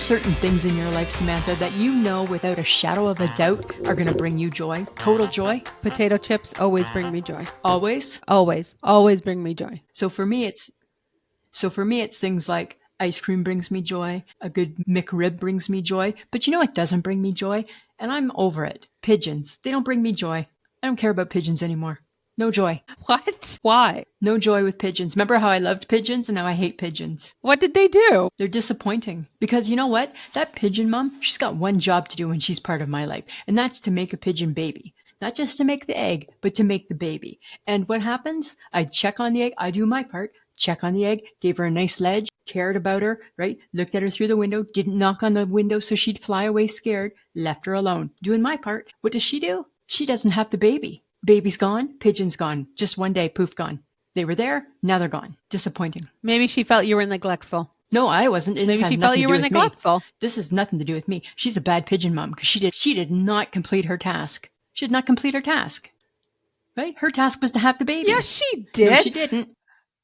certain things in your life, Samantha, that you know without a shadow of a doubt are going to bring you joy? Total joy? Potato chips always bring me joy. Always? Always bring me joy. So for me, it's things like ice cream brings me joy. A good McRib brings me joy. But you know what doesn't bring me joy? And I'm over it. Pigeons. They don't bring me joy. I don't care about pigeons anymore. No joy. What? Why? No joy with pigeons. Remember how I loved pigeons and now I hate pigeons? What did they do? They're disappointing. Because you know what? That pigeon mom, she's got one job to do when she's part of my life. And that's to make a pigeon baby. Not just to make the egg, but to make the baby. And what happens? I check on the egg. I do my part. Check on the egg. Gave her a nice ledge. Cared about her, right? Looked at her through the window. Didn't knock on the window so she'd fly away scared. Left her alone. Doing my part. What does she do? She doesn't have the baby. Baby's gone. Pigeon's gone. Just one day, poof, gone. They were there. Now they're gone. Disappointing. Maybe she felt you were neglectful. No, I wasn't. Maybe she felt you were neglectful. This has nothing to do with me. She's a bad pigeon mom because she did not complete her task. She did not complete her task. Right? Her task was to have the baby. Yes, she did. No, she didn't.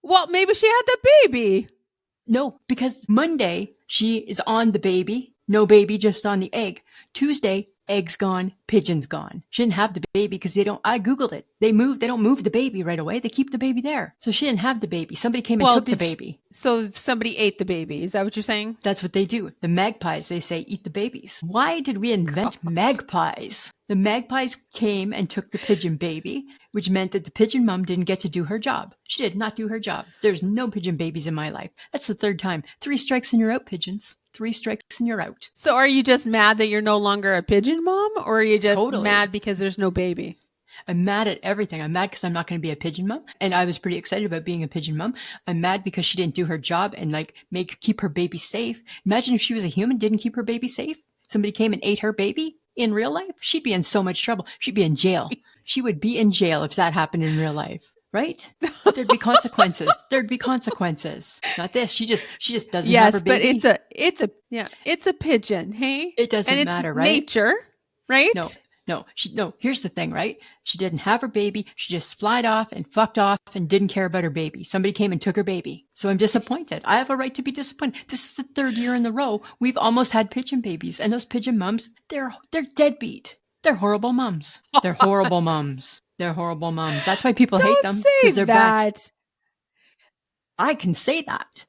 Well, maybe she had the baby. No, because Monday, she is on the baby. No baby, just on the egg. Tuesday, egg's gone, pigeon's gone. She didn't have the baby because I Googled it. They don't move the baby right away. They keep the baby there. So she didn't have the baby. Somebody came and took the baby. So somebody ate the baby. Is that what you're saying? That's what they do. The magpies, they say, eat the babies. Why did we invent magpies? The magpies came and took the pigeon baby, which meant that the pigeon mom didn't get to do her job. She did not do her job. There's no pigeon babies in my life. That's the third time. 3 strikes and you're out, pigeons. 3 strikes and you're out. So are you just mad that you're no longer a pigeon mom, or are you just mad because there's no baby? I'm mad at everything. I'm mad because I'm not going to be a pigeon mom. And I was pretty excited about being a pigeon mom. I'm mad because she didn't do her job and keep her baby safe. Imagine if she was a human, didn't keep her baby safe. Somebody came and ate her baby in real life. She'd be in so much trouble. She'd be in jail. She would be in jail if that happened in real life. Right? There'd be consequences. Not this. She just doesn't have her baby. Yes, but it's a pigeon, hey? It doesn't matter, right? Nature, right? No, here's the thing, right? She didn't have her baby. She just flied off and fucked off and didn't care about her baby. Somebody came and took her baby. So I'm disappointed. I have a right to be disappointed. This is the 3rd year in a row we've almost had pigeon babies. And those pigeon mums, they're deadbeat. They're horrible mums. They're horrible mums. They're horrible mums. That's why people hate them. Because they're bad. I can say that.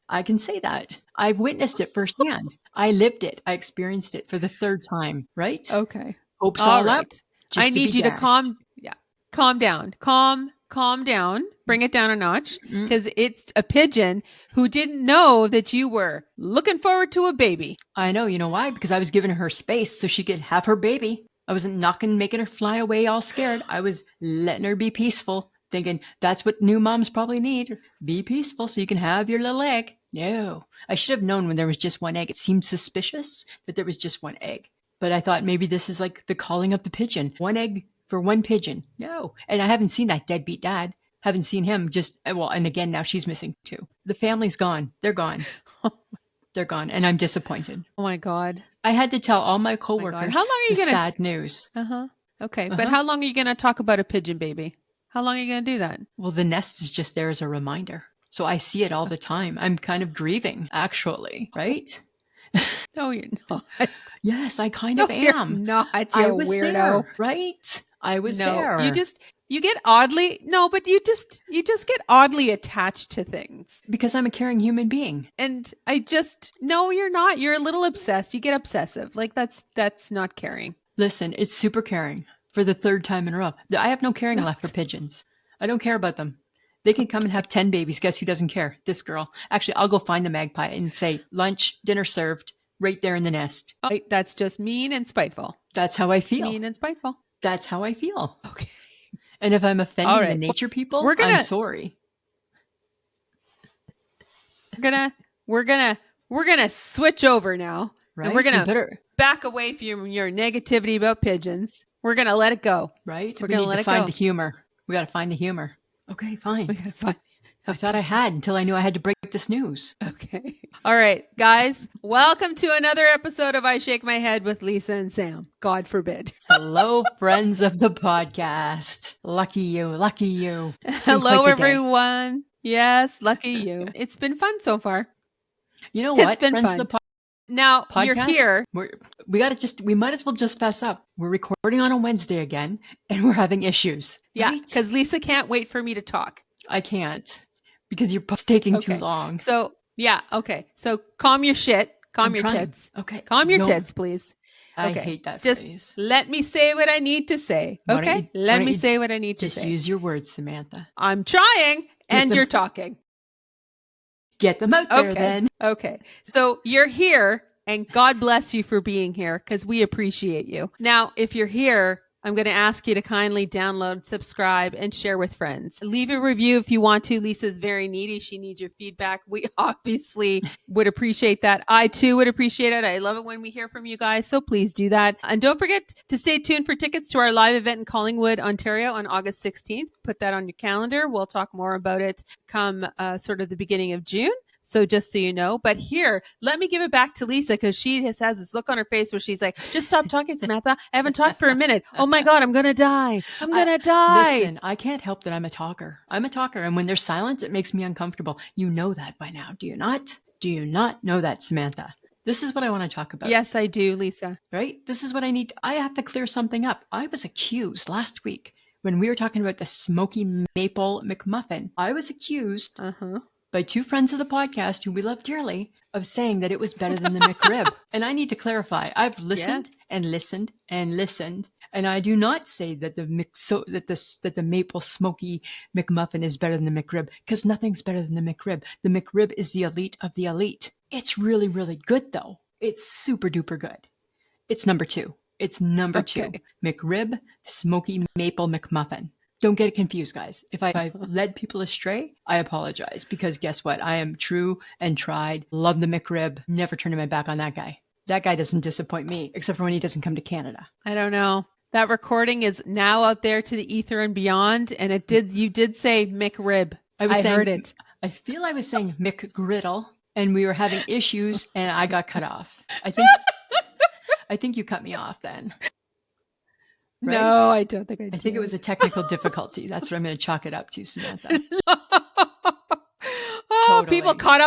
I've witnessed it firsthand. I lived it. I experienced it for the 3rd time, right? Okay. Hopes all up. I need you to calm down. Calm down. Bring it down a notch, because it's a pigeon who didn't know that you were looking forward to a baby. I know. You know why? Because I was giving her space so she could have her baby. I wasn't making her fly away all scared. I was letting her be peaceful, thinking that's what new moms probably need. Be peaceful so you can have your little egg. No, I should have known when there was just one egg. It seemed suspicious that there was just one egg. But I thought maybe this is like the calling of the pigeon. One egg for one pigeon. No. And I haven't seen that deadbeat dad. Haven't seen him and again, now she's missing too. The family's gone. They're gone. They're gone. And I'm disappointed. Oh my God. I had to tell all my coworkers sad news. Okay. But how long are you going to talk about a pigeon baby? How long are you going to do that? Well, the nest is just there as a reminder. So I see it all the time. I'm kind of grieving, actually. Right? No, you're not. Yes, I kind of am. You're not. I was weirdo. There, right? I was there. You get oddly get oddly attached to things. Because I'm a caring human being. And no, you're not. You're a little obsessed. You get obsessive. Like that's not caring. Listen, it's super caring for the 3rd time in a row. I have no caring left for pigeons. I don't care about them. They can come and have 10 babies. Guess who doesn't care? This girl. Actually, I'll go find the magpie and say, lunch, dinner served, right there in the nest. Oh, that's just mean and spiteful. That's how I feel. Mean and spiteful. That's how I feel. Okay. And if I'm offending the nature people, I'm sorry. We're gonna switch over now. Right. And we're gonna back away from your negativity about pigeons. We're gonna let it go. Right. We need to find the humor. We got to find the humor. Okay, fine. We gotta find. I thought I had until I knew I had to break this news. Okay. All right, guys. Welcome to another episode of I Shake My Head with Lisa and Sam. God forbid. Hello, friends of the podcast. Lucky you. Lucky you. Hello, everyone. Yes, lucky you. It's been fun so far. You know what? It's been friends fun. of the Now you're podcast. here. We might as well just fess up. We're recording on a Wednesday again, and we're having issues. Yeah, right? because Lisa can't wait for me to talk. I can't because you're taking too Okay. long. So yeah, okay. So calm your shit. Calm I'm your trying. tits. Okay. Calm your No, tits, please. I Okay. hate that Just phrase. let me say what I need to say. Why don't Okay? you- why Let don't me you say what I need to Just say. use your words, Samantha. I'm trying, and them- you're talking. Get them out there Okay. then. Okay. So you're here, and God bless you for being here because we appreciate you. Now, if you're here, I'm going to ask you to kindly download, subscribe, and share with friends. Leave a review if you want to. Lisa's very needy. She needs your feedback. We obviously would appreciate that. I too would appreciate it. I love it when we hear from you guys. So please do that. And don't forget to stay tuned for tickets to our live event in Collingwood, Ontario on August 16th. Put that on your calendar. We'll talk more about it come sort of the beginning of June. So just so you know, but here, let me give it back to Lisa because she has this look on her face where she's like, just stop talking, Samantha. I haven't talked for a minute. Oh my God, I'm going to die. I'm going to die. Listen, I can't help that I'm a talker. I'm a talker. And when there's silence, it makes me uncomfortable. You know that by now. Do you not? Do you not know that, Samantha? This is what I want to talk about. Yes, I do, Lisa. Right? This is what I need. I have to clear something up. I was accused last week when we were talking about the smoky maple McMuffin. I was accused by two friends of the podcast who we love dearly of saying that it was better than the McRib. And I need to clarify. I've listened and listened and listened, and I do not say that the maple smoky McMuffin is better than the McRib because nothing's better than the McRib. The McRib is the elite of the elite. It's really, really good though. It's super duper good. It's number 2. It's number 2. McRib smoky maple McMuffin. Don't get it confused, guys. If I've led people astray, I apologize because guess what? I am true and tried. Love the McRib. Never turning my back on that guy. That guy doesn't disappoint me, except for when he doesn't come to Canada. I don't know. That recording is now out there to the ether and beyond, and you did say McRib. I heard it. I feel I was saying McGriddle, and we were having issues, and I got cut off. I think you cut me off then. Right? No, I don't think I did. I think it was a technical difficulty. That's what I'm going to chalk it up to, Samantha. Totally. People caught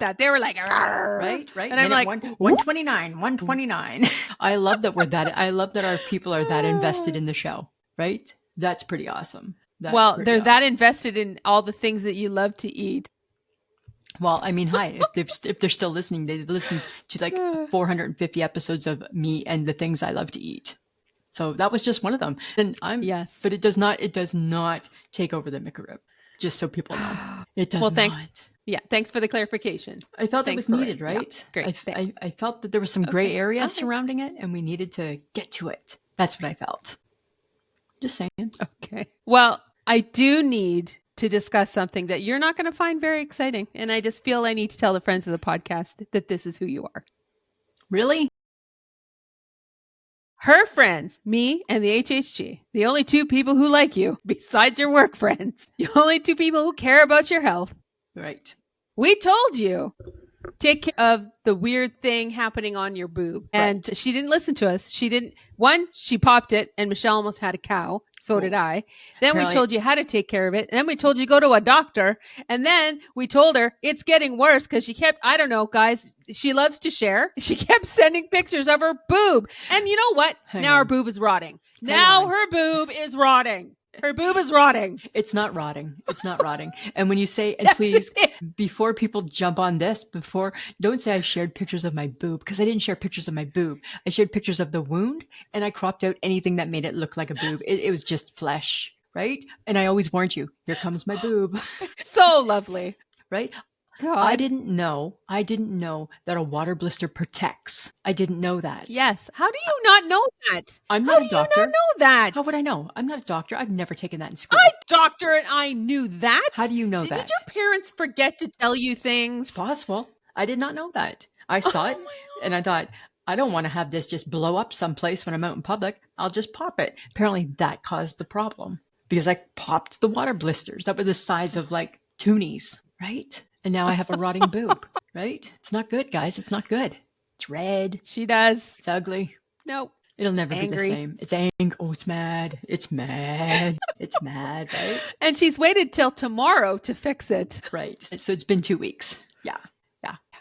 that. They were like, right. And I'm like, 129. I love that our people are that invested in the show, right? That's pretty awesome. They're that invested in all the things that you love to eat. Well, I mean, hi, if they're still listening, they listen to like 450 episodes of me and the things I love to eat. So that was just one of them. And but it does not take over the McRib. Just so people know. It does not. Yeah, thanks for the clarification. I felt it was needed, right? Yeah, great. I felt that there was some gray area surrounding it and we needed to get to it. That's what I felt. Just saying. Okay. Well, I do need to discuss something that you're not going to find very exciting. And I just feel I need to tell the friends of the podcast that this is who you are. Really? Her friends, me and the HHG, the only 2 people who like you, besides your work friends, the only 2 people who care about your health. Right. We told you, take care of the weird thing happening on your boob. And she didn't listen to us. She popped it and Michelle almost had a cow. So did I. Then we told you how to take care of it. And then we told you go to a doctor. And then we told her it's getting worse because she kept, I don't know, guys, she loves to share. She kept sending pictures of her boob. And you know what? Now her boob is rotting. Her boob is rotting. Her boob is rotting. It's not rotting. It's not rotting. And when you say, and please, before people jump on this, don't say I shared pictures of my boob, because I didn't share pictures of my boob. I shared pictures of the wound, and I cropped out anything that made it look like a boob. It was just flesh, right? And I always warned you, here comes my boob. So lovely. Right? God. I didn't know that a water blister protects. I didn't know that. Yes. How do you not know that? I'm not a doctor. How do you not know that? How would I know? I'm not a doctor. I've never taken that in school. I'm a doctor and I knew that. How do you know that? Did your parents forget to tell you things? It's possible. I did not know that. I saw it and I thought, I don't want to have this just blow up someplace when I'm out in public. I'll just pop it. Apparently that caused the problem because I popped the water blisters that were the size of like toonies, right? And now I have a rotting boob, right? It's not good, guys. It's not good. It's red. She does. It's ugly. Nope. It'll never be the same. It's angry. Oh, it's mad. It's mad. It's mad, right? And she's waited till tomorrow to fix it. Right. So it's been 2 weeks. Yeah.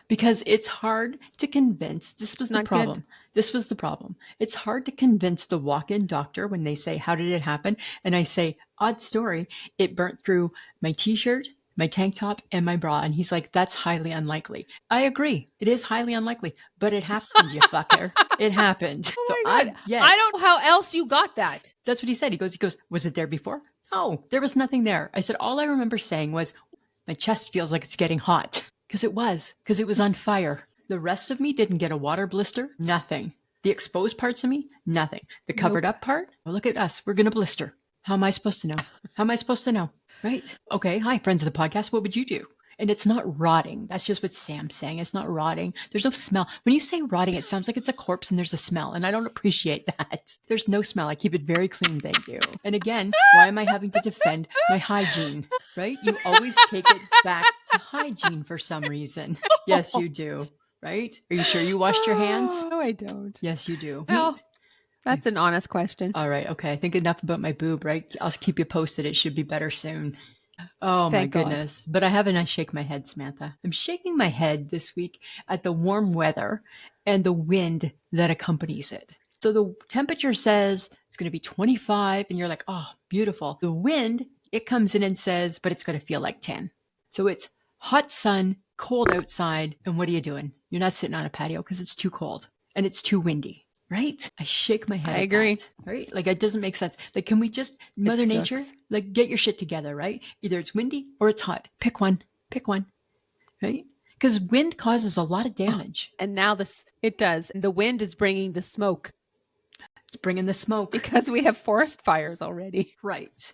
because it's hard to convince. This was the Not good. problem. This was the problem. It's hard to convince the walk-in doctor when they say, how did it happen? And I say, odd story. It burnt through my t-shirt, my tank top, and my bra. And he's like, that's highly unlikely. I agree. It is highly unlikely, but it happened, you fucker. It happened. Oh my God. Yes, I don't know how else you got that. that's what he said. He goes, was it there before? No, there was nothing there. I said, all I remember saying was, my chest feels like it's getting hot. Because it was on fire. The rest of me didn't get a water blister, nothing. The exposed parts of me, nothing. The covered up part, well, look at us, we're going to blister. How am I supposed to know? How am I supposed to know? Right? Okay, hi, friends of the podcast, what would you do? And it's not rotting. That's just what Sam's saying. It's not rotting. There's no smell. When you say rotting, it sounds like it's a corpse and there's a smell. And I don't appreciate that. There's no smell. I keep it very clean. Thank you. And again, why am I having to defend my hygiene? Right? You always take it back to hygiene for some reason. Yes, you do. Right? Are you sure you washed your hands? No, I don't. Yes, you do. No, that's an honest question. All right. Okay. I think enough about my boob, right? I'll keep you posted. It should be better soon. Oh, Thank my God. goodness. But I have a nice shake my head, Samantha. I'm shaking my head this week at the warm weather and the wind that accompanies it. So the temperature says it's going to be 25 and you're like, oh, beautiful. The wind, it comes in and says, but it's going to feel like 10. So it's hot sun, cold outside. And what are you doing? You're not sitting on a patio because it's too cold and it's too windy. Right? I shake my head. I agree. Right? Like it doesn't make sense. Like, can we just, Mother Nature, sucks. like get your shit together, right? Either it's windy or it's hot. Pick one. Right? Because wind causes a lot of damage. And now it does. And the wind is bringing the smoke It's bringing the smoke. because we have forest fires already. Right.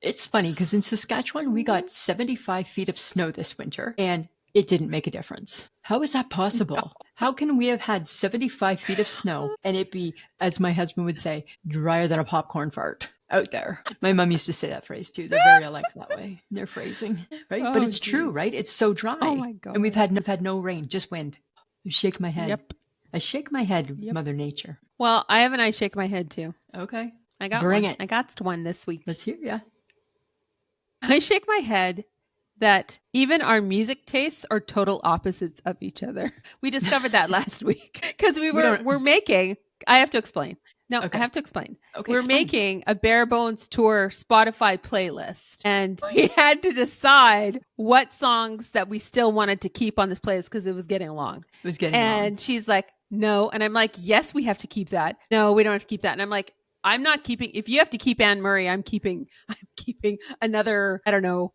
It's funny because in Saskatchewan, we got 75 feet of snow this winter and it didn't make a difference. How is that possible? No. How can we have had 75 feet of snow and it be, as my husband would say, drier than a popcorn fart out there? My mom used to say that phrase too. They're very alike that way. Their phrasing, right? Oh, but it's geez. true, right? It's so dry. Oh my God. And we've had no rain, just wind. I shake my head. Yep. I shake my head, Mother Nature. Well, I have an I shake my head too. Okay. I got Bring one. it. I got one this week. Let's hear ya. I shake my head that even our music tastes are total opposites of each other. We discovered that last week because we're making, I have to explain. No, Okay. I have to explain. Okay, We're explain. making a Bare Bones Tour Spotify playlist and we had to decide what songs that we still wanted to keep on this playlist because it was getting long. It was getting And long. she's like, no. And I'm like, yes, we have to keep that. No, we don't have to keep that. And I'm like, I'm not keeping, if you have to keep Anne Murray, I'm keeping another, I don't know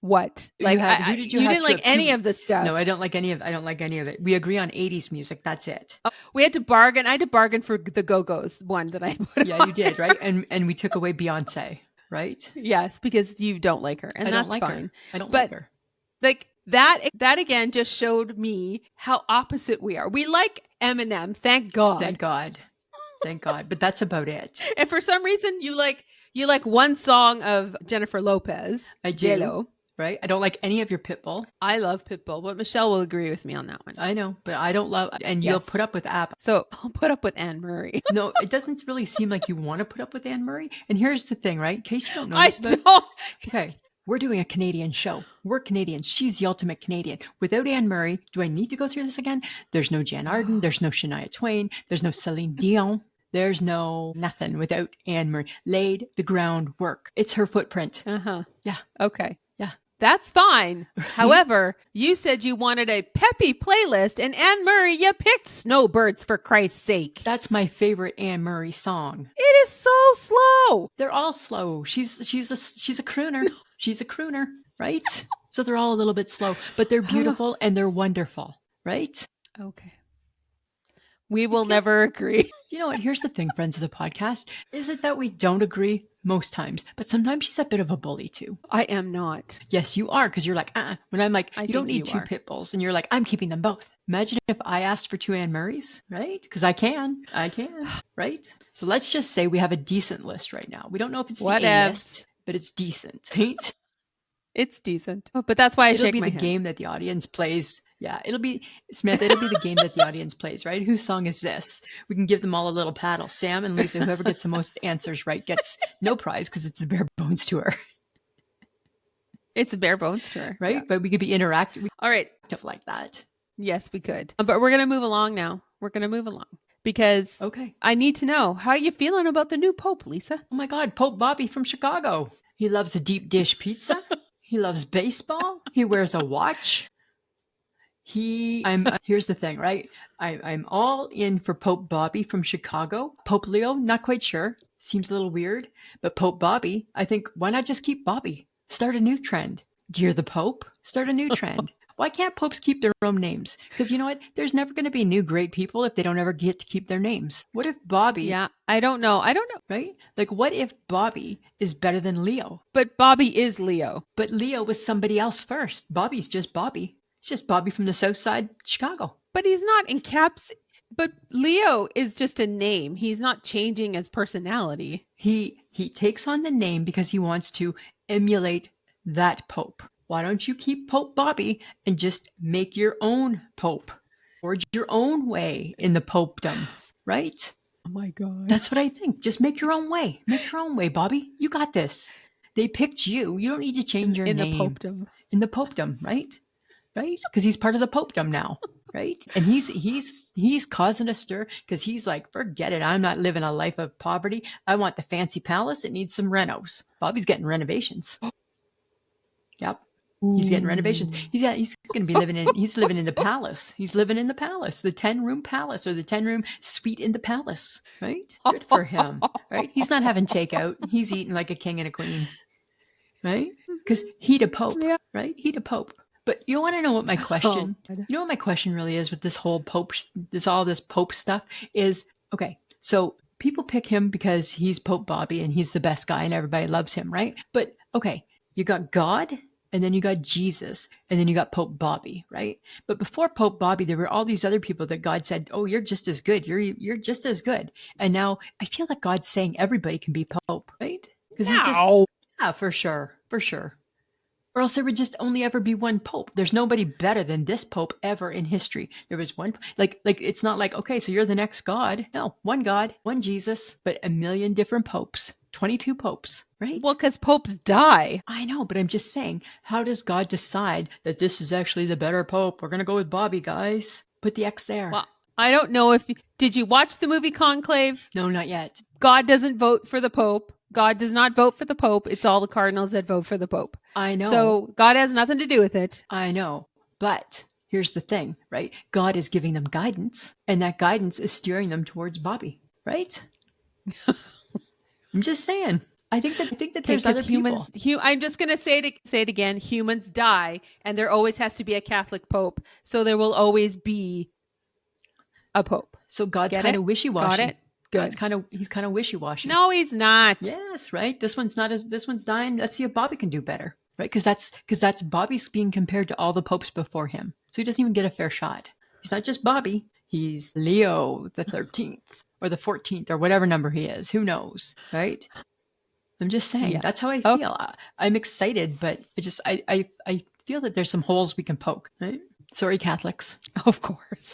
what. Like, who did you you have didn't like to- any of the stuff. No, I don't like any of it. We agree on 80s music. That's it. We had to bargain. I had to bargain for the Go-Go's one that I put Yeah, on. you did, right? And we took away Beyonce, right? Yes, because you don't like her. And I that's don't like fine. her. I don't But like her. like that again just showed me how opposite we are. We like Eminem, thank God. Thank God. Thank God. But that's about it. And for some reason you like one song of Jennifer Lopez. I do. J-Lo. Right? I don't like any of your Pitbull. I love Pitbull, but Michelle will agree with me on that one. I know, but I don't love, and you'll Yes. put up with App. So I'll put up with Anne Murray. No, it doesn't really seem like you want to put up with Anne Murray. And here's the thing, right? In case you don't know I this about- don't. Okay, we're doing a Canadian show. We're Canadians. She's the ultimate Canadian. Without Anne Murray, do I need to go through this again? There's no Jan Arden. There's no Shania Twain. There's no Celine Dion. There's no nothing without Anne Murray. Laid the groundwork. It's her footprint. Uh-huh. Yeah. Okay. Yeah. That's fine. However, you said you wanted a peppy playlist, and Anne Murray, you picked Snowbirds for Christ's sake. That's my favorite Anne Murray song. It is so slow. They're all slow. She's a crooner. She's a crooner, right? So they're all a little bit slow, but they're beautiful and they're wonderful, right? Okay. We will never agree. You know what? Here's the thing, friends of the podcast, is it that we don't agree most times, but sometimes she's a bit of a bully too. I am not. Yes, you are, because you're like, when I'm like, I you don't think need you two are. pit bulls, and you're like, I'm keeping them both. Imagine if I asked for two Anne Murrays, right? Because I can, right? So let's just say we have a decent list right now. We don't know if it's the A list, but it's decent, right? It's decent. Oh, but that's why I It'll shake be my the head. game that the audience plays. Yeah, it'll be the game that the audience plays, right? Whose song is this? We can give them all a little paddle. Sam and Lisa, whoever gets the most answers right gets no prize because it's the Bare Bones Tour. It's a bare bones tour. right? Yeah. But we could be interactive All right. like that. Yes, we could. But we're going to move along now. We're going to move along because Okay. I need to know how you feeling about the new Pope, Lisa. Oh my God, Pope Bobby from Chicago. He loves a deep dish pizza. He loves baseball. He wears a watch. Here's the thing, right? I'm all in for Pope Bobby from Chicago. Pope Leo, not quite sure. Seems a little weird. But Pope Bobby, I think, why not just keep Bobby? Start a new trend. Dear the Pope, start a new trend. Why can't popes keep their own names? Because you know what? There's never going to be new great people if they don't ever get to keep their names. What if Bobby, Yeah, I don't know. right? Like, what if Bobby is better than Leo? But Bobby is Leo. But Leo was somebody else first. Bobby's just Bobby. It's just Bobby from the South Side, Chicago. But he's not in caps. But Leo is just a name. He's not changing his personality. He takes on the name because he wants to emulate that pope. Why don't you keep Pope Bobby and just make your own pope? Forge your own way in the popedom, right? Oh my God. That's what I think. Just make your own way. Make your own way, Bobby. You got this. They picked you. You don't need to change your in name. the popedom. In the popedom, right? Right? Because he's part of the popedom now, right? And he's causing a stir because he's like, forget it. I'm not living a life of poverty. I want the fancy palace. It needs some renos. Bobby's getting renovations. Yep. He's getting renovations. He's going to be living in the palace. He's living in the palace, the 10-room palace or the 10-room suite in the palace, right? Good for him, right? He's not having takeout. He's eating like a king and a queen, right? Because he the pope, Yeah. right? He the pope. But you want to know what my question, you know what my question really is with this whole pope, all this pope stuff is, okay, so people pick him because he's Pope Bobby and he's the best guy and everybody loves him, right? But okay, you got God and then you got Jesus and then you got Pope Bobby, right? But before Pope Bobby, there were all these other people that God said, oh, you're just as good. You're just as good. And now I feel like God's saying everybody can be Pope, right? Because he's just, yeah, for sure. For sure. Or else there would just only ever be one pope. There's nobody better than this pope ever in history. There was one, like it's not like, okay, so you're the next God. No, one God, one Jesus, but a million different popes, 22 popes, right? Well, because popes die. I know, but I'm just saying, how does God decide that this is actually the better pope? We're going to go with Bobby, guys. Put the X there. Well, I don't know did you watch the movie Conclave? No, not yet. God doesn't vote for the Pope. God does not vote for the Pope. It's all the cardinals that vote for the Pope. I know. So God has nothing to do with it. I know. But here's the thing, right? God is giving them guidance, and that guidance is steering them towards Bobby, right? I'm just saying. I think that there's other humans. I'm just going to say it again. Humans die, and there always has to be a Catholic Pope. So there will always be a Pope. So God's kind of wishy-washy. Got it? He's kind of wishy-washy. No, he's not. Yes, right. This one's dying. Let's see if Bobby can do better, right? Because that's Bobby's being compared to all the popes before him, so he doesn't even get a fair shot. He's not just Bobby. He's Leo the 13th or the 14th or whatever number he is. Who knows, right? I'm just saying. Yeah. That's how I feel. Okay. I'm excited, but I feel that there's some holes we can poke, right? Sorry, Catholics. Of course.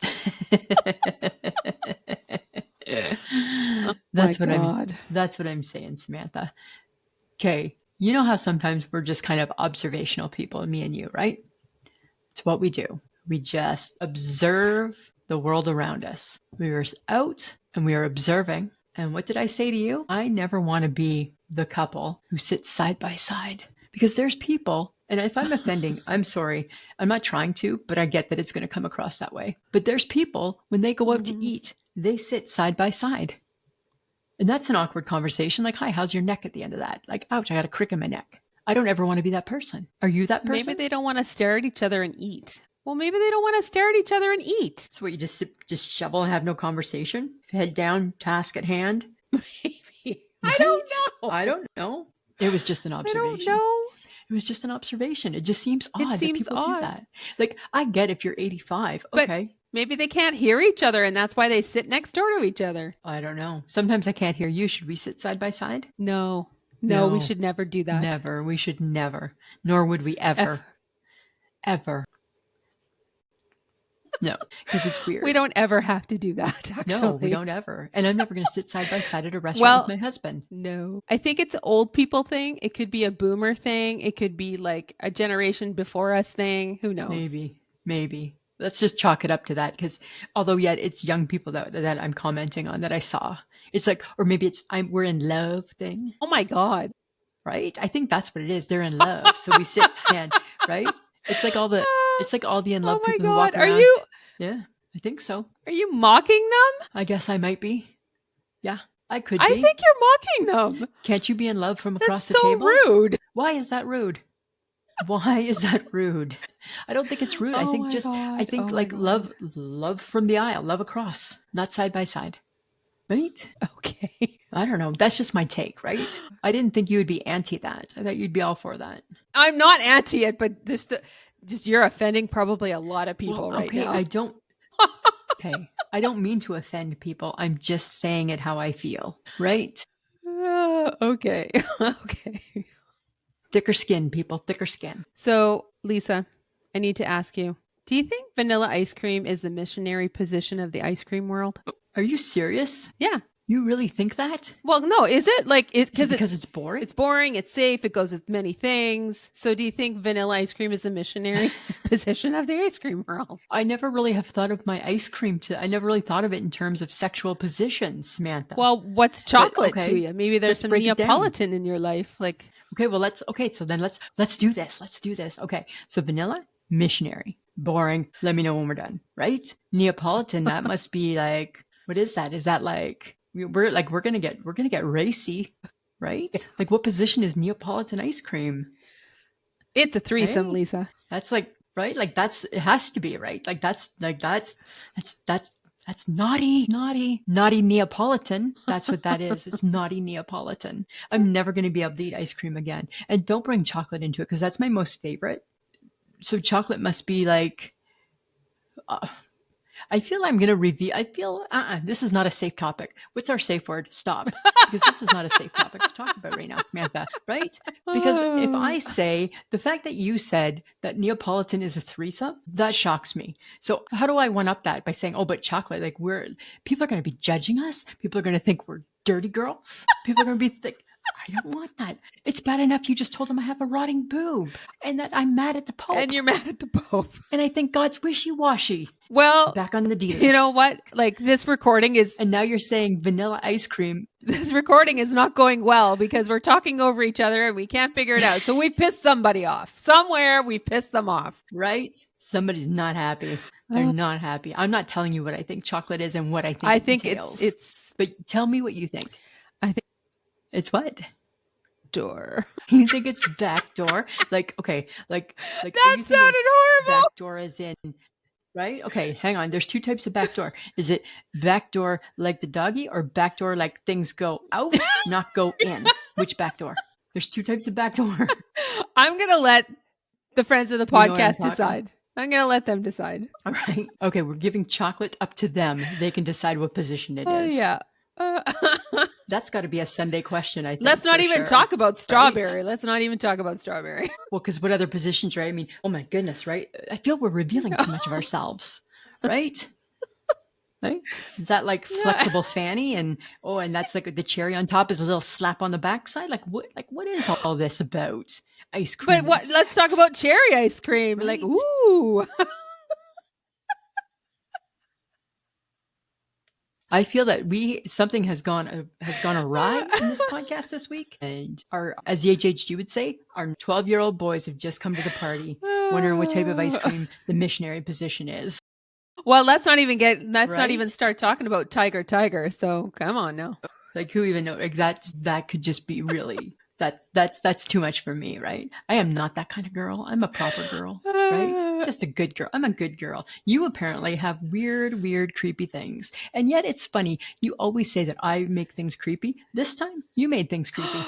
That's what I'm saying, Samantha. Okay. You know how sometimes we're just kind of observational people, me and you, right? It's what we do. We just observe the world around us. We were out and we are observing. And what did I say to you? I never want to be the couple who sits side by side, because there's people, and if I'm offending, I'm sorry. I'm not trying to, but I get that it's going to come across that way. But there's people, when they go out to eat, they sit side by side. And that's an awkward conversation. Like, hi, how's your neck at the end of that? Like, ouch, I got a crick in my neck. I don't ever want to be that person. Are you that person? Maybe they don't want to stare at each other and eat. Well, maybe they don't want to stare at each other and eat. So what, you just shovel and have no conversation? Head down, task at hand? Maybe. Right? I don't know. It was just an observation. I don't know. It was just an observation. It just seems odd that people do that. Like, I get if you're 85, okay. But maybe they can't hear each other, and that's why they sit next door to each other. I don't know. Sometimes I can't hear you. Should we sit side by side? No, we should never do that. Never. We should never. Nor would we ever. Ever. No, because it's weird. We don't ever have to do that, actually. No, we don't ever. And I'm never going to sit side by side at a restaurant Well, with my husband. no. I think it's an old people thing. It could be a boomer thing. It could be like a generation before us thing. Who knows? Maybe. Let's just chalk it up to that, because although yet it's young people that I'm commenting on that I saw. It's like, or maybe it's we're in love thing, Oh my God. right? I think that's what it is. They're in love, so we sit hand, right? It's like all the in love Oh my people who walk God. around. Yeah, I think so. Are you mocking them? I guess I might be. Yeah, I could I be. think you're mocking them. Can't you be in love from across That's the so table? rude. Why is that rude? Why is that rude? I don't think it's rude. I Oh think my just, I God. think Oh my like God. love from the aisle, love across, not side by side. Right? Okay. I don't know. That's just my take, right? I didn't think you would be anti that. I thought you'd be all for that. I'm not anti it, but just you're offending probably a lot of people right okay, now. I don't mean to offend people. I'm just saying it how I feel, right? Okay. Okay. Thicker skin, people, thicker skin. So, Lisa, I need to ask you, do you think vanilla ice cream is the missionary position of the ice cream world? Are you serious? Yeah. You really think that? Well, no, is it like it Because it's boring? It's boring, it's safe, it goes with many things. So do you think vanilla ice cream is the missionary position of the ice cream world? I never really have thought of my ice cream I never really thought of it in terms of sexual positions, Samantha. Well, what's chocolate okay, to you? Maybe there's let's some break it down. Neapolitan in your life. Like, okay, well so then let's do this. Let's do this. Okay. So vanilla, missionary, boring. Let me know when we're done, right? Neapolitan, that must be like, what is that? Is that like we're gonna get racy, right? Like, what position is Neapolitan ice cream? it's a threesome, Hey? Lisa. That's like, right? Like it has to be, right? That's naughty Neapolitan. That's what that is. It's naughty Neapolitan. I'm never going to be able to eat ice cream again. And don't bring chocolate into it, because that's my most favorite. So chocolate must be like, I feel I'm going to reveal. I feel this is not a safe topic. What's our safe word? Stop. Because this is not a safe topic to talk about right now, Samantha. Right? Because if I say the fact that you said that Neapolitan is a threesome, that shocks me. So how do I one up that by saying, oh, but chocolate? Like, people are going to be judging us. People are going to think we're dirty girls. People are going to be I don't want that. It's bad enough you just told him I have a rotting boob and that I'm mad at the Pope. And you're mad at the Pope. And I think God's wishy-washy. Well, back on the dealers. You know what? Like, this recording is... And now you're saying vanilla ice cream. This recording is not going well because we're talking over each other and we can't figure it out. So we pissed somebody off. Somewhere we pissed them off. Right? Somebody's not happy. They're not happy. I'm not telling you what I think chocolate is and what I think it entails. it's... But tell me what you think. I think... It's what? Door. You think it's backdoor? Like, okay, like that sounded horrible. Backdoor as in, right? Okay, hang on. There's two types of backdoor. Is it backdoor like the doggy, or backdoor like things go out, not go in? Which backdoor? There's two types of backdoor. I'm gonna let the friends of the podcast decide. I'm gonna let them decide. All right. Okay, we're giving chocolate up to them. They can decide what position it is. Yeah. That's got to be a Sunday question, I think. Let's not even talk about strawberry. Right? Let's not even talk about strawberry. Well, because what other positions, right? I mean, oh my goodness, right? I feel we're revealing too much of ourselves, right? Right? Is that like flexible fanny, and that's like the cherry on top is a little slap on the backside? Like what is all this about? Ice cream. But let's talk about cherry ice cream. Right? Like, ooh. I feel that something has gone awry in this podcast this week, and as the HHG would say, our 12-year-old boys have just come to the party, wondering what type of ice cream the missionary position is. Well, let's not even start talking about tiger. So come on now. Like, who even knows? Like, that could just be really. That's too much for me, right? I am not that kind of girl. I'm a proper girl, right? Just a good girl. I'm a good girl. You apparently have weird, creepy things. And yet it's funny. You always say that I make things creepy. This time, you made things creepy.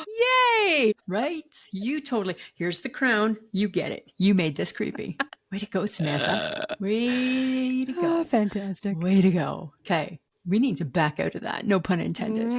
Yay! Right? You totally. Here's the crown. You get it. You made this creepy. Way to go, Samantha. Way to go. Fantastic. Way to go. Okay. We need to back out of that. No pun intended.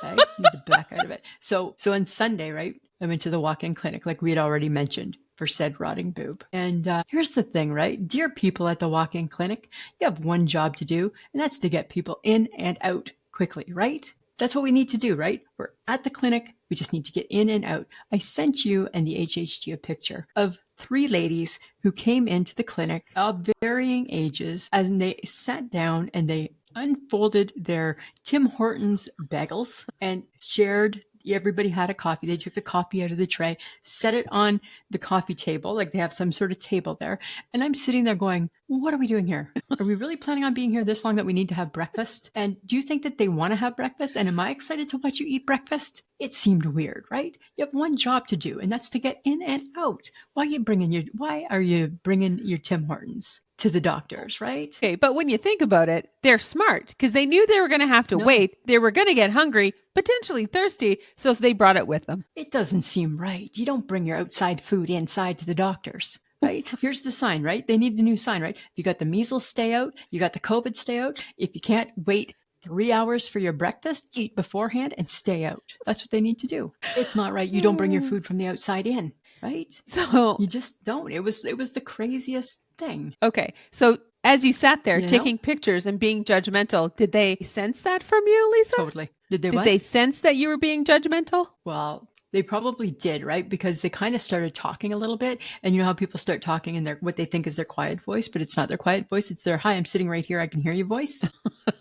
Okay? Need to back out of it. So on Sunday, right? I went to the walk-in clinic, like we had already mentioned. for said rotting boob. And here's the thing, right? Dear people at the walk-in clinic, you have one job to do, and that's to get people in and out quickly, right? That's what we need to do, right? We're at the clinic. We just need to get in and out. I sent you and the HHG a picture of 3 ladies who came into the clinic of varying ages, and they sat down and they unfolded their Tim Hortons bagels and shared. Everybody had a coffee. They took the coffee out of the tray, set it on the coffee table, like they have some sort of table there. And I'm sitting there going, well, what are we doing here? Are we really planning on being here this long that we need to have breakfast? And do you think that they want to have breakfast? And am I excited to watch you eat breakfast? It seemed weird, right? You have one job to do, and that's to get in and out. Why are you bringing your Tim Hortons to the doctors, right? Okay, but when you think about it, they're smart because they knew they were going to have to wait. They were going to get hungry, potentially thirsty, so they brought it with them. It doesn't seem right. You don't bring your outside food inside to the doctors, right? Here's the sign, right? They need a new sign, right? If you got the measles, stay out. You got the COVID, stay out. If you can't wait 3 hours for your breakfast, eat beforehand and stay out. That's what they need to do. It's not right. You don't bring your food from the outside in, right? So you just don't. It was the craziest thing. Okay. So as you sat there taking pictures and being judgmental, did they sense that from you, Lisa? Totally. Did Did they sense that you were being judgmental? Well, they probably did, right? Because they kind of started talking a little bit. And you know how people start talking in what they think is their quiet voice, but it's not their quiet voice. It's their, hi, I'm sitting right here. I can hear your voice.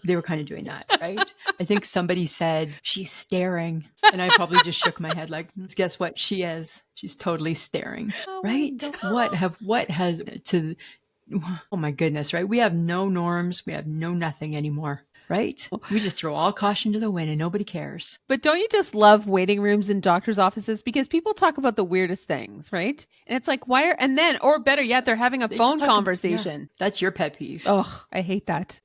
They were kind of doing that, right? I think somebody said, she's staring. And I probably just shook my head like, guess what? She is. She's totally staring, right? What has to, oh my goodness, right? We have no norms. We have no nothing anymore. Right? We just throw all caution to the wind and nobody cares. But don't you just love waiting rooms in doctor's offices? Because people talk about the weirdest things, right? And it's like, or better yet, they're having a phone conversation. Yeah, that's your pet peeve. Oh, I hate that.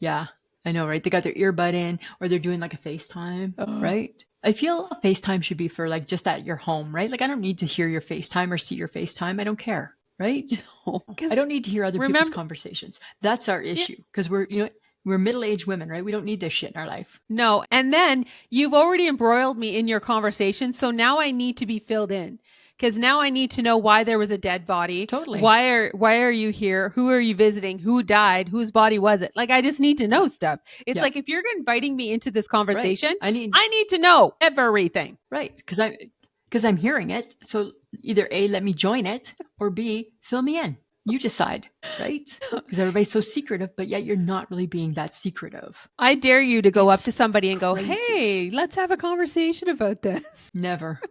Yeah, I know, right? They got their earbud in or they're doing like a FaceTime, right? I feel a FaceTime should be for like just at your home, right? Like I don't need to hear your FaceTime or see your FaceTime. I don't care, right? No, I don't need to hear other people's conversations. That's our issue because we're middle-aged women, right? We don't need this shit in our life. No. And then you've already embroiled me in your conversation. So now I need to be filled in because now I need to know why there was a dead body. Totally. Why are you here? Who are you visiting? Who died? Whose body was it? Like, I just need to know stuff. It's like, if you're inviting me into this conversation, I need to know everything. Right. Because I'm hearing it. So either A, let me join it, or B, fill me in. You decide, right? Because everybody's so secretive, but yet you're not really being that secretive. I dare you to go up to somebody and go, hey, let's have a conversation about this. Never.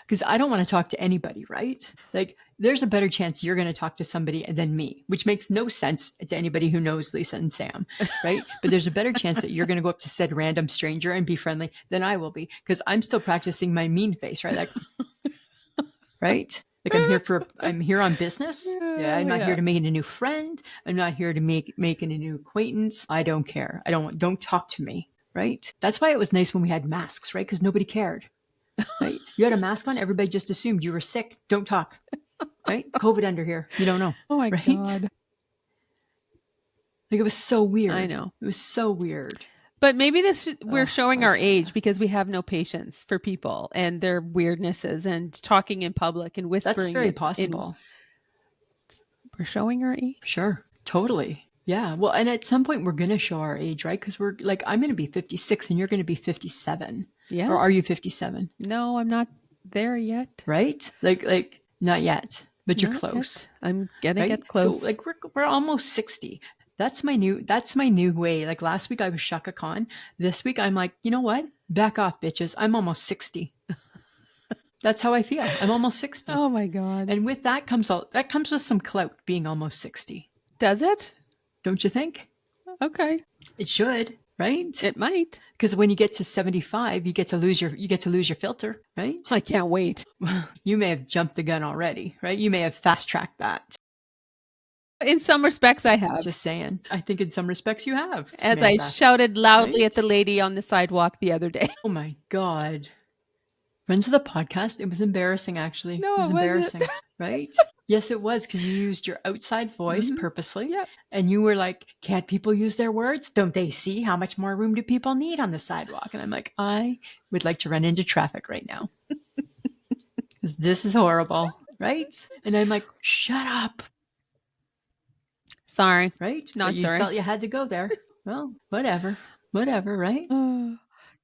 Because I don't want to talk to anybody, right? Like, there's a better chance you're going to talk to somebody than me, which makes no sense to anybody who knows Lisa and Sam, right? But there's a better chance that you're going to go up to said random stranger and be friendly than I will be, because I'm still practicing my mean face, right? Like, right? Like I'm here on business. Yeah, I'm not here to make a new friend. I'm not here to making a new acquaintance. I don't care. Don't talk to me, right? That's why it was nice when we had masks, right? Because nobody cared, right? You had a mask on, everybody just assumed you were sick. Don't talk, right? COVID under here. You don't know. Oh my God. Like it was so weird. I know. It was so weird. But maybe we're showing our age because we have no patience for people and their weirdnesses and talking in public and whispering. That's very possible. We're showing our age? Sure. Totally. Yeah. Well, and at some point we're going to show our age, right? Because we're like, I'm going to be 56 and you're going to be 57. Yeah. Or are you 57? No, I'm not there yet. Right? Like not yet, but you're close. Yet. I'm going to get close. So like we're almost 60. That's my new way. Like last week I was Shaka Khan. This week I'm like, you know what? Back off, bitches. I'm almost 60. That's how I feel. I'm almost 60. Oh my God. And with that comes with some clout being almost 60. Does it? Don't you think? Okay. It should, right? It might. Because when you get to 75, you get to lose your filter, right? I can't wait. You may have jumped the gun already, right? You may have fast tracked that. In some respects, I have. Just saying. I think in some respects you have. As Samantha. I shouted loudly at the lady on the sidewalk the other day. Oh my God. Friends of the podcast, it was embarrassing actually. No, it was embarrassing, wasn't. Right? Yes, it was, because you used your outside voice purposely. Yep. And you were like, can't people use their words? Don't they see how much more room do people need on the sidewalk? And I'm like, I would like to run into traffic right now. Because this is horrible. right? And I'm like, shut up, Sorry. right? Not But you sorry. felt you had to go there. Well, whatever, right?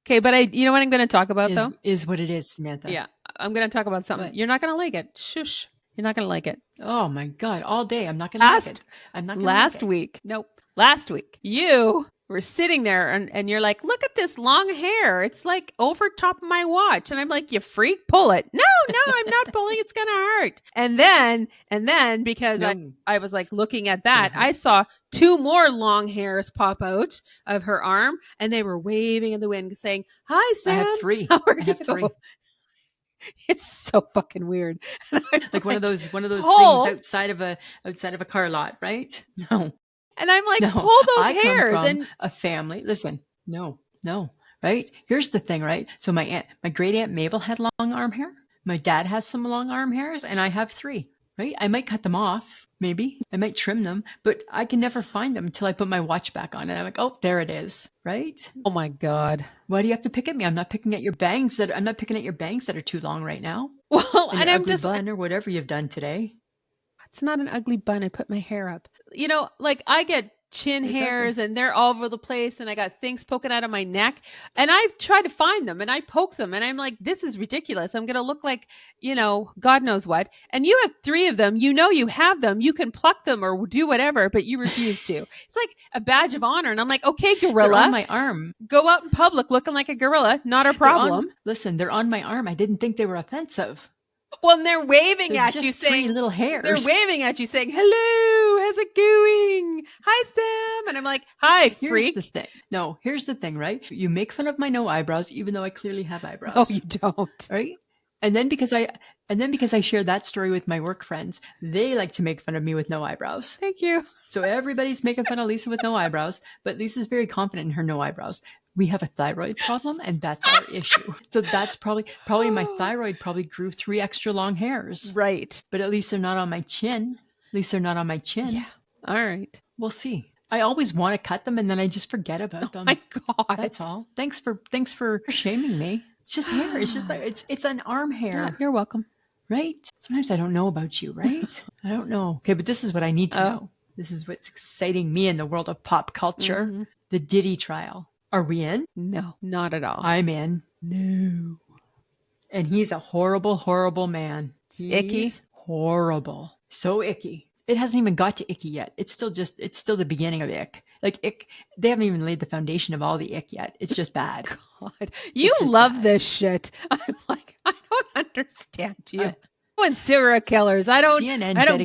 Okay, but you know what I'm going to talk about though? Is what it is, Samantha. Yeah, I'm going to talk about something. What? You're not going to like it. Shush. You're not going to like it. Oh my God, all day. I'm not going to like it. I'm not going to like Last it. week. Nope. Last week. You were sitting there and you're like, look at this long hair. It's like over top of my watch. And I'm like, you freak, pull it. No, I'm not pulling. It's going to hurt. And then because No. I was like looking at that, Uh-huh. I saw 2 more long hairs pop out of her arm and they were waving in the wind saying, hi, Sam. I have 3. How are I have you? 3. It's so fucking weird. Like one of those pull. things outside of a car lot, right? No. And I'm like, No. pull those I come hairs. from And a family. Listen, no, right? Here's the thing, right? So my great aunt Mabel had long arm hair. My dad has some long arm hairs, and I have 3. Right? I might cut them off, maybe. I might trim them, but I can never find them until I put my watch back on, and I'm like, oh, there it is, right? oh my God. Why do you have to pick at me? I'm not picking at your bangs that are too long right now. Well, And and your I'm ugly just, bun or whatever you've done today. it's not an ugly bun. I put my hair up. You know, like I get chin Exactly. hairs and they're all over the place and I got things poking out of my neck and I've tried to find them and I poke them and I'm like, this is ridiculous. I'm going to look like, God knows what. And you have 3 of them. You have them. You can pluck them or do whatever, but you refuse to. It's like a badge of honor. And I'm like, okay, They're gorilla, on my arm. go out in public looking like a gorilla. Not a problem. They're on my arm. I didn't think they were offensive. Well, and they're waving They're at just you 3 saying, little hairs. they're waving at you saying, hello, how's it going? Hi, Sam. And I'm like, hi, freak. Here's the thing, right? You make fun of my no eyebrows, even though I clearly have eyebrows. Oh, you don't. Right? And then because I share that story with my work friends, they like to make fun of me with no eyebrows. Thank you. So everybody's making fun of Lisa with no eyebrows, but Lisa's very confident in her no eyebrows. We have a thyroid problem, and that's our issue. So that's probably my thyroid probably grew 3 extra long hairs. Right. But at least they're not on my chin. Yeah. All right. We'll see. I always want to cut them, and then I just forget about them. My God. That's all. Thanks for shaming me. It's just hair. It's just like it's an arm hair. Yeah, you're welcome. Right? Sometimes I don't know about you, right? I don't know. Okay, but this is what I need to know. This is what's exciting me in the world of pop culture. Mm-hmm. The Diddy trial. Are we in? No, not at all. I'm in. No. And he's a horrible, horrible man. He's icky. Horrible. So icky. It hasn't even got to icky yet. It's still the beginning of ick. Like ick, they haven't even laid the foundation of all the ick yet. It's just bad. God, you love this shit. I'm like, I don't understand you. When serial killers, I don't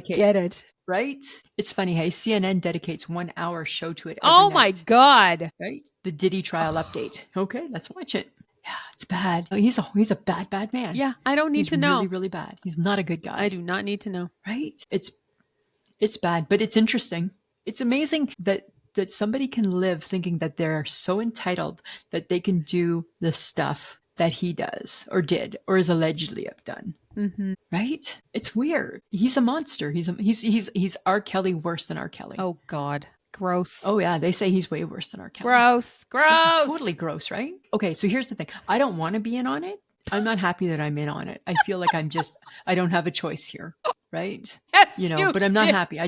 get it. Right? It's funny, hey, CNN dedicates 1 hour show to it every Oh night. my God. Right? The Diddy trial update. Okay, let's watch it. Yeah, it's bad. He's a bad man. Yeah, I don't need to know. He's really, really bad. He's not a good guy. I do not need to know. Right? It's bad, but it's interesting. It's amazing that somebody can live thinking that they're so entitled that they can do the stuff that he does or did or is allegedly have done. Mm-hmm. Right? It's weird. He's a monster. He's R. Kelly worse than R. Kelly. Oh God. Gross. Oh yeah, they say he's way worse than R. Kelly. Gross. Totally gross, right? Okay, so here's the thing. I don't want to be in on it. I'm not happy that I'm in on it. I feel like I don't have a choice here, right? Yes, but I'm not happy.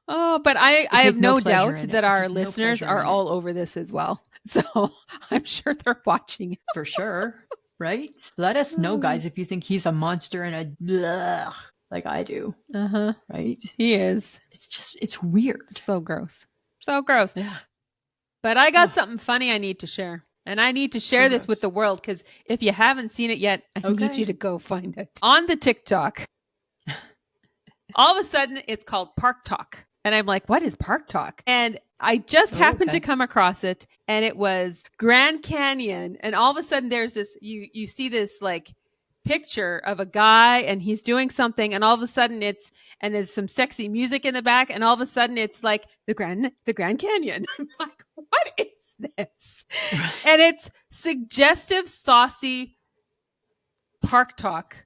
Oh, but I have no doubt that our no listeners are all over this as well. So I'm sure they're watching it. For sure. Right? Let us know, guys, if you think he's a monster and a bleh, like I do. Uh-huh. Right? He is. It's weird. So gross. So gross. Yeah. But I got something funny I need to share. And I need to share this with the world because if you haven't seen it yet, I need you to go find it. On the TikTok, all of a sudden it's called Park Talk. And I'm like, what is Park Talk? And I just happened to come across it. And it was Grand Canyon. And all of a sudden there's this, you see this like picture of a guy and he's doing something. And all of a sudden there's some sexy music in the back. And all of a sudden it's like the Grand Canyon. I'm like, what is this? And it's suggestive, saucy Park Talk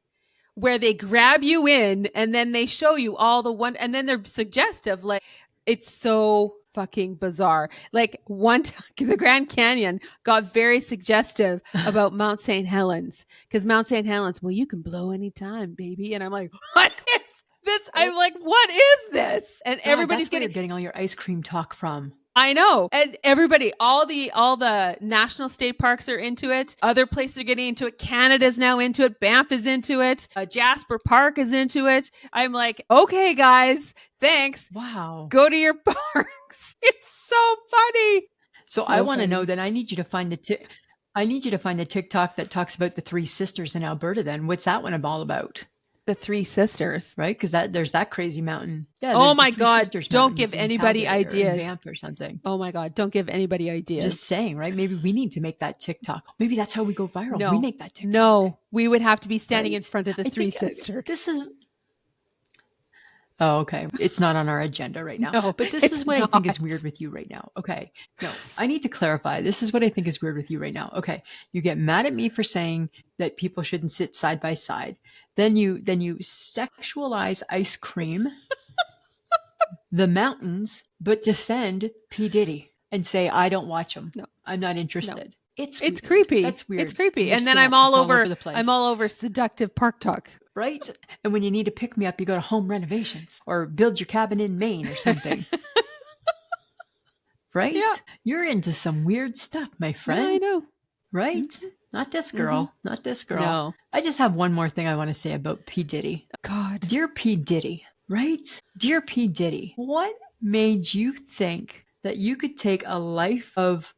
where they grab you in and then they show you all the one and then they're suggestive. Like it's so fucking bizarre. Like one time, the Grand Canyon got very suggestive about Mount St. Helens, because Mount St. Helens, well, you can blow anytime, baby. And I'm like, what is this? I'm like, what is this? And God, everybody's that's where you're getting, getting all your ice cream talk from. I know. And everybody, all the national state parks are into it. Other places are getting into it. Canada's now into it. Banff is into it. Jasper Park is into it. I'm like, okay, guys, thanks. Wow. Go to your parks. It's so funny. So I want to know, then I need you to find the TikTok that talks about the three sisters in Alberta. Then what's that one all about? The Three Sisters, right? Because there's that crazy mountain. Yeah. Oh my God! Don't give anybody ideas. Banff or something. Oh my God! Don't give anybody ideas. Just saying, right? Maybe we need to make that TikTok. Maybe that's how we go viral. No, we make that TikTok. No, we would have to be standing Right? in front of the Three Sisters. This is. Oh, okay. It's not on our agenda right now. No, but this it's is what I not. think is weird with you right now. Okay. No, I need to clarify. This is what I think is weird with you right now. Okay. You get mad at me for saying that people shouldn't sit side by side. Then you sexualize ice cream, the mountains, but defend P. Diddy and say, I don't watch them. No. I'm not interested. No. It's It's creepy. That's weird. It's creepy. Your And then stance, I'm all it's over the place. I'm all over seductive park talk. Right? And when you need to pick me up, you go to Home Renovations or build your cabin in Maine or something. Right? Yeah. You're into some weird stuff, my friend. Yeah, I know. Right? Mm-hmm. Not this girl. Mm-hmm. Not this girl. No. I just have one more thing I want to say about P. Diddy. God. Dear P. Diddy, right? Dear P. Diddy, what made you think that you could take a life of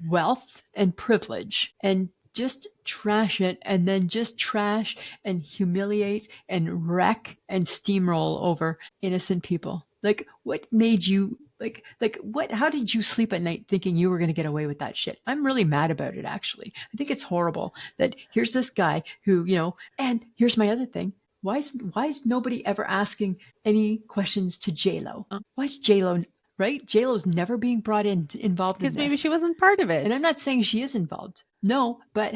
wealth and privilege and just trash it, and then just trash and humiliate and wreck and steamroll over innocent people? Like, what made you like what, how did you sleep at night thinking you were going to get away with that shit? I'm really mad about it, actually. I think it's horrible that here's this guy who, and here's my other thing. Why is nobody ever asking any questions to J-Lo? Why is J-Lo, right? J-Lo's never being brought involved in this. Because maybe she wasn't part of it. And I'm not saying she is involved. No, but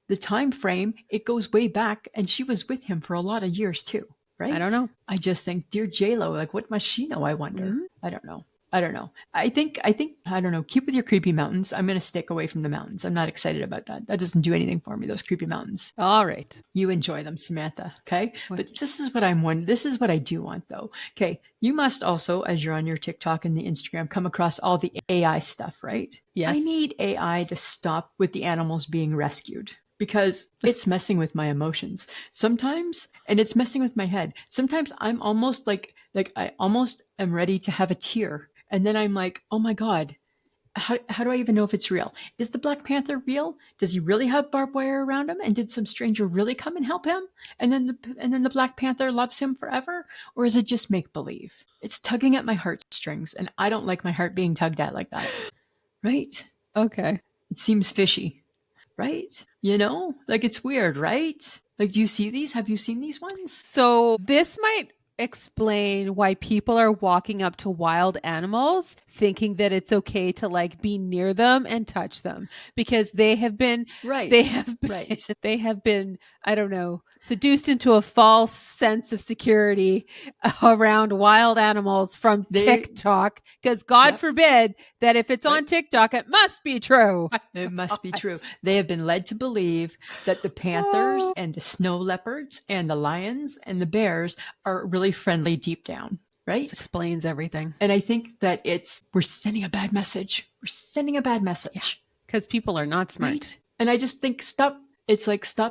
the time frame, it goes way back, and she was with him for a lot of years too, right? I don't know. I just think, dear J-Lo, like, what must she know, I wonder? Mm-hmm. I don't know. I think, I don't know. Keep with your creepy mountains. I'm going to stick away from the mountains. I'm not excited about that. That doesn't do anything for me, those creepy mountains. All right. You enjoy them, Samantha. Okay. But this is what this is what I do want, though. Okay. You must also, as you're on your TikTok and the Instagram, come across all the AI stuff, right? Yes. I need AI to stop with the animals being rescued, because it's messing with my emotions sometimes, and it's messing with my head. Sometimes I'm almost like I almost am ready to have a tear. And then I'm like, oh my God, how do I even know if it's real? Is the Black Panther real? Does he really have barbed wire around him? And did some stranger really come and help him? And then the Black Panther loves him forever? Or is it just make believe? It's tugging at my heartstrings, and I don't like my heart being tugged at like that. Right? Okay. It seems fishy. Right? Like, it's weird, right? Like, do you see these? Have you seen these ones? So this might explain why people are walking up to wild animals thinking that it's okay to like be near them and touch them, because they have been I don't know, seduced into a false sense of security around wild animals from TikTok, because God forbid that if it's on TikTok, it must be true. It must be true. They have been led to believe that the panthers and the snow leopards and the lions and the bears are really friendly deep down. Right? This explains everything. And I think that we're sending a bad message. We're sending a bad message. Because people are not smart. Right? And I just think, stop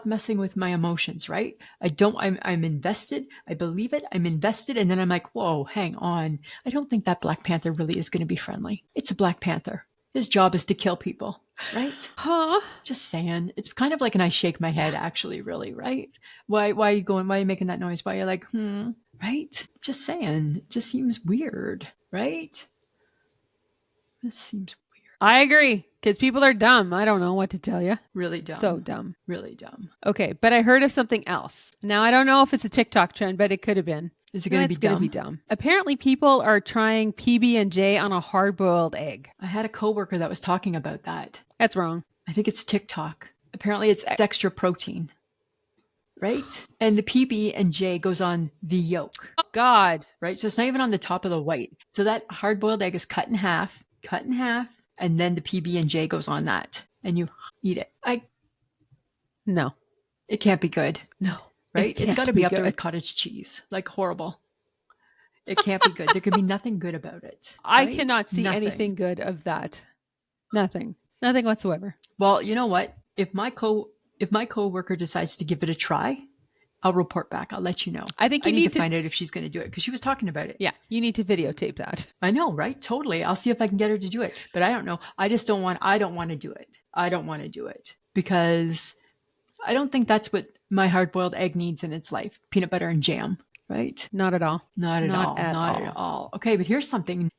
messing with my emotions, right? I'm invested. I believe it. I'm invested. And then I'm like, whoa, hang on. I don't think that Black Panther really is going to be friendly. It's a Black Panther. His job is to kill people, right? Huh? Just saying. It's kind of like an I shake my head, actually, really, right? Why are you going? Why are you making that noise? Why are you like, right? Just saying. It just seems weird, right? This seems weird. I agree, because people are dumb. I don't know what to tell you. Really dumb. So dumb. Really dumb. Okay, but I heard of something else. Now, I don't know if it's a TikTok trend, but it could have been. Is it going to be dumb? It's going to be dumb. Apparently, people are trying PB&J on a hard-boiled egg. I had a coworker that was talking about that. That's wrong. I think it's TikTok. Apparently, it's extra protein. right? And the PB and J goes on the yolk, Oh, God. right? So it's not even on the top of the white. So that hard-boiled egg is cut in half, and then the PB and J goes on that, and you eat it. No. It can't be good, No. right? It's got to be be up there good. with cottage cheese, like horrible. It can't be good. There could be nothing good about it. I right? cannot see Nothing. anything good of that. Nothing. Nothing whatsoever. Well, you know what? If my coworker decides to give it a try, I'll report back. I'll let you know. I think I you need need to find out if she's going to do it because she was talking about it. Yeah, you need to videotape that. I know, right? Totally. I'll see if I can get her to do it. But I don't know. I don't want to do it. I don't want to do it because I don't think that's what my hard-boiled egg needs in its life. Peanut butter and jam, right? Not at all. Not at Not all. at Not all. at all. Okay, but here's something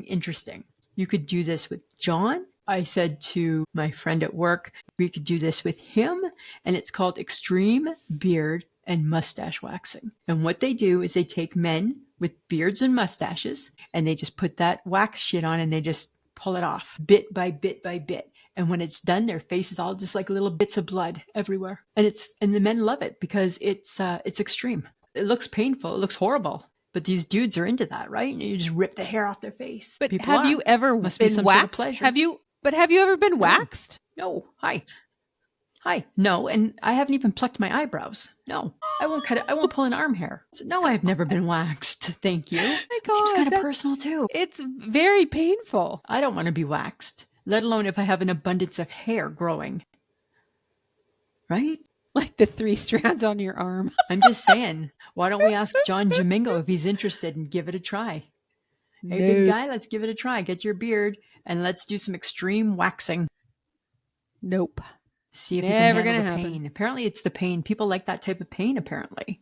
interesting. You could do this with John. I said to my friend at work, we could do this with him, and it's called extreme beard and mustache waxing. And what they do is they take men with beards and mustaches, and they just put that wax shit on, and they just pull it off bit by bit by bit. And when it's done, their face is all just like little bits of blood everywhere. And the men love it because it's extreme. It looks painful. It looks horrible. But these dudes are into that, right? And you just rip the hair off their face. But People have are. you ever Must be been some sort of waxed? pleasure. Have you ever been waxed? No. Hi. No, and I haven't even plucked my eyebrows. No, I won't cut it. I won't pull an arm hair. So, no, I've never been waxed. Thank you. It seems kind of personal too. It's very painful. I don't want to be waxed, let alone if I have an abundance of hair growing. Right? Like the 3 strands on your arm. I'm just saying, why don't we ask John Jamingo if he's interested and give it a try? Hey, big guy, let's give it a try. Get your beard and let's do some extreme waxing. Nope. See if Never you can gonna handle the happen. pain. Apparently, it's the pain. People like that type of pain, apparently.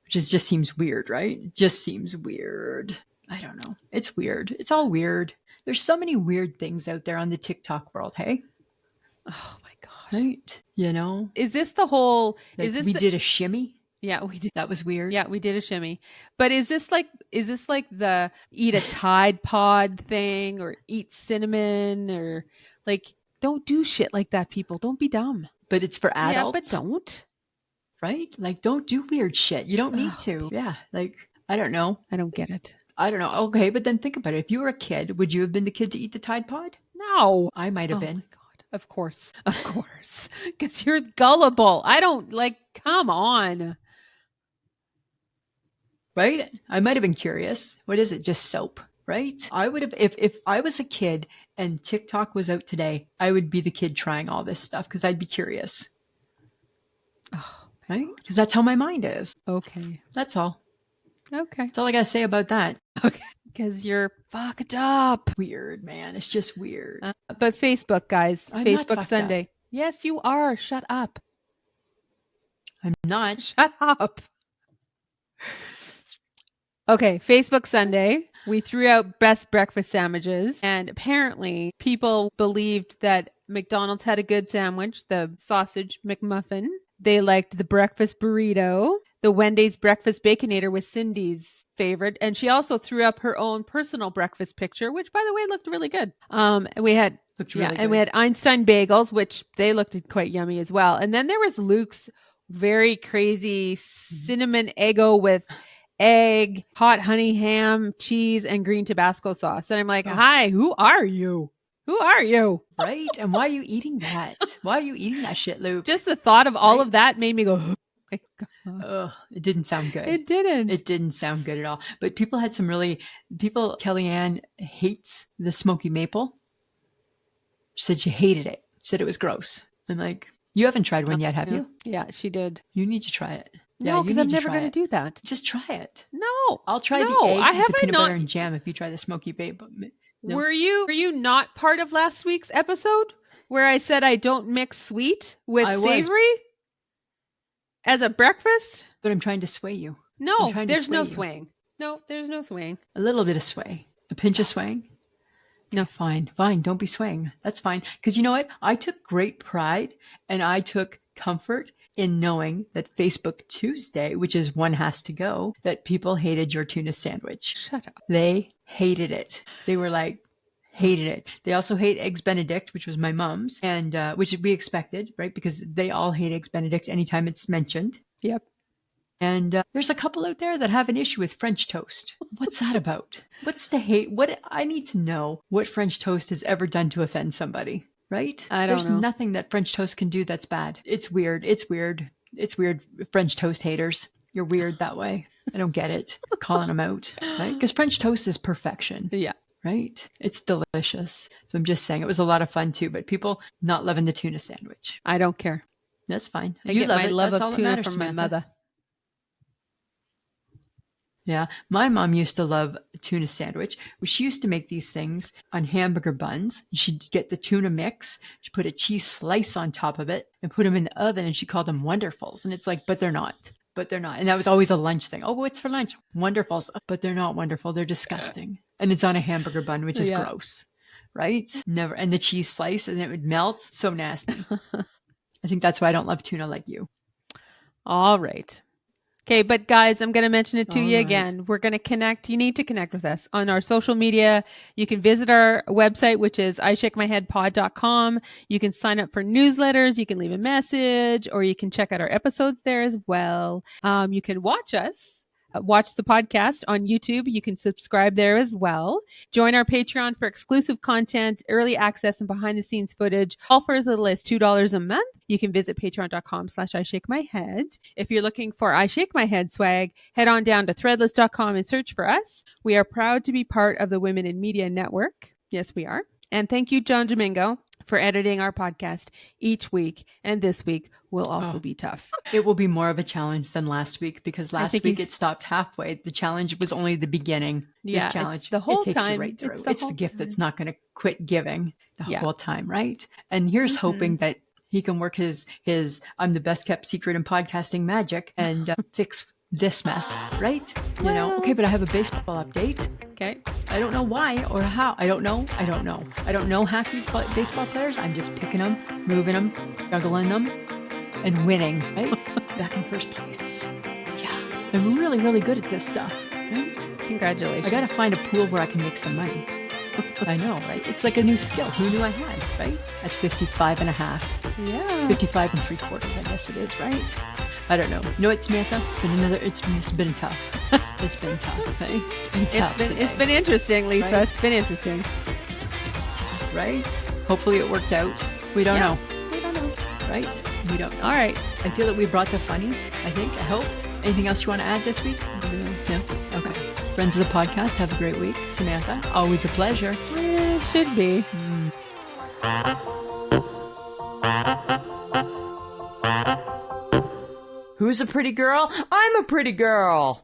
Which just seems weird, right? It just seems weird. I don't know. It's weird. It's all weird. There's so many weird things out there on the TikTok world, hey? Oh my gosh. Right? You know? Is this the whole Like we did a shimmy. Yeah, we did. That was weird. Yeah, we did a shimmy. But is this like the eat a Tide Pod thing or eat cinnamon or like don't do shit like that, people. Don't be dumb. But it's for adults. Yeah, but don't. Right? Like don't do weird shit. You don't need to. Yeah. Like, I don't know. I don't get it. I don't know. Okay, but then think about it. If you were a kid, would you have been the kid to eat the Tide Pod? No. I might have been. My God. Of course. Of course. Because you're gullible. I don't come on. Right? I might have been curious. What is it? Just soap, right? I would have, if I was a kid and TikTok was out today, I would be the kid trying all this stuff because I'd be curious. Oh, right? Because that's how my mind is. Okay. That's all. Okay. That's all I got to say about that. Okay. Because you're fucked up. Weird, man. It's just weird. But Facebook, guys. I'm not Facebook fucked Sunday. up. Yes, you are. Shut up. I'm not. Shut up. Okay, Facebook Sunday, we threw out best breakfast sandwiches, and apparently people believed that McDonald's had a good sandwich, the sausage McMuffin. They liked the breakfast burrito. The Wendy's breakfast baconator was Cindy's favorite, and she also threw up her own personal breakfast picture, which, by the way, looked really good. We had and we had Einstein bagels, which they looked quite yummy as well. And then there was Luke's very crazy cinnamon Eggo with egg, hot honey ham, cheese, and green Tabasco sauce. And I'm like, hi, who are you? Who are you? Right? And why are you eating that? Why are you eating that shit, Luke? Just the thought of all of that made me go, oh my God. Ugh, it didn't sound good. It didn't. It didn't sound good at all. But people had some Kellyanne hates the smoky maple. She said she hated it. She said it was gross. I'm like, you haven't tried one yet, have you? Yeah, she did. You need to try it. No, because I'm never going to do that. Just try it. No. I'll try the egg with the peanut butter and jam if you try the smoky maple. No. Were you not part of last week's episode where I said I don't mix sweet with savory as a breakfast? But I'm trying to sway you. No, there's no swaying. No, there's no swaying. A little bit of sway. A pinch of swaying. No, fine. Don't be swaying. That's fine. Because you know what? I took great pride and I took comfort in knowing that Facebook Tuesday, which is one has to go, that people hated your tuna sandwich. Shut up. They hated it. They were like, Hated it. They also hate Eggs Benedict, which was my mom's, and which we expected, right? Because they all hate Eggs Benedict anytime it's mentioned. Yep. And there's a couple out there that have an issue with French toast. What's that about? What's the hate? What I need to know what French toast has ever done to offend somebody, right? I don't There's know. nothing that French toast can do that's bad. It's weird. It's weird. It's weird, French toast haters. You're weird that way. I don't get it. Calling them out, right? Because French toast is perfection. Yeah. Right? It's delicious. So I'm just saying it was a lot of fun too, but people not loving the tuna sandwich. I don't care. That's fine. I You get love my it. love That's all of that tuna matters, from my Samantha. mother. Yeah. My mom used to love tuna sandwich. She used to make these things on hamburger buns. She'd get the tuna mix. She'd put a cheese slice on top of it and put them in the oven, and she called them Wonderfuls. And it's like, but they're not. But they're not. And that was always a lunch thing. Oh, what's for lunch? Wonderfuls. But they're not wonderful. They're disgusting. And it's on a hamburger bun, which is Yeah. gross. Right? Never. And the cheese slice, and it would melt. So nasty. I think that's why I don't love tuna like you. All right. Okay, but guys, I'm going to mention it to All you right. again. We're going to connect. You need to connect with us on our social media. You can visit our website, which is ishakemyheadpod.com. You can sign up for newsletters. You can leave a message, or you can check out our episodes there as well. You can watch us. Watch the podcast on YouTube. You can subscribe there as well. Join our Patreon for exclusive content, early access, and behind the scenes footage, all for as little as $2 a month. You can visit patreon.com/ishakemyhead. If you're looking for I Shake My Head swag, head on down to threadless.com and search for us. We are proud to be part of the Women in Media Network. Yes, we are. And thank you, John Domingo, for editing our podcast each week. And this week will also be tough. It will be more of a challenge than last week, because last think week he's- it stopped halfway. The challenge was only the beginning. Yeah, This it's challenge, the whole it takes time. you right through. It's It's the the whole gift that's not going to quit giving the Yeah. whole time, right? And here's hoping that he can work his I'm the best kept secret in podcasting magic and fix this mess, right? You know, okay, but I have a baseball update. Okay. I don't know why or how. I don't know. I don't know half these baseball players. I'm just picking them, moving them, juggling them, and winning, right? Back in first place. Yeah. I'm really, really good at this stuff, right? Congratulations. I got to find a pool where I can make some money. I know, right? It's like a new skill. Who knew I had, right? At 55 and a half. Yeah. 55 and 3/4, I guess it is, right? I don't know. You know what, Samantha? It's been tough. It's been tough, okay? It's been tough. It's been interesting, Lisa. Right? It's been interesting. Right? Hopefully it worked out. We don't know, We don't know. right? We don't know. All right. I feel that we brought the funny, I think. I hope. Anything else you want to add this week? No? Okay. Friends of the podcast, have a great week. Samantha, always a pleasure. It should be. Who's a pretty girl? I'm a pretty girl.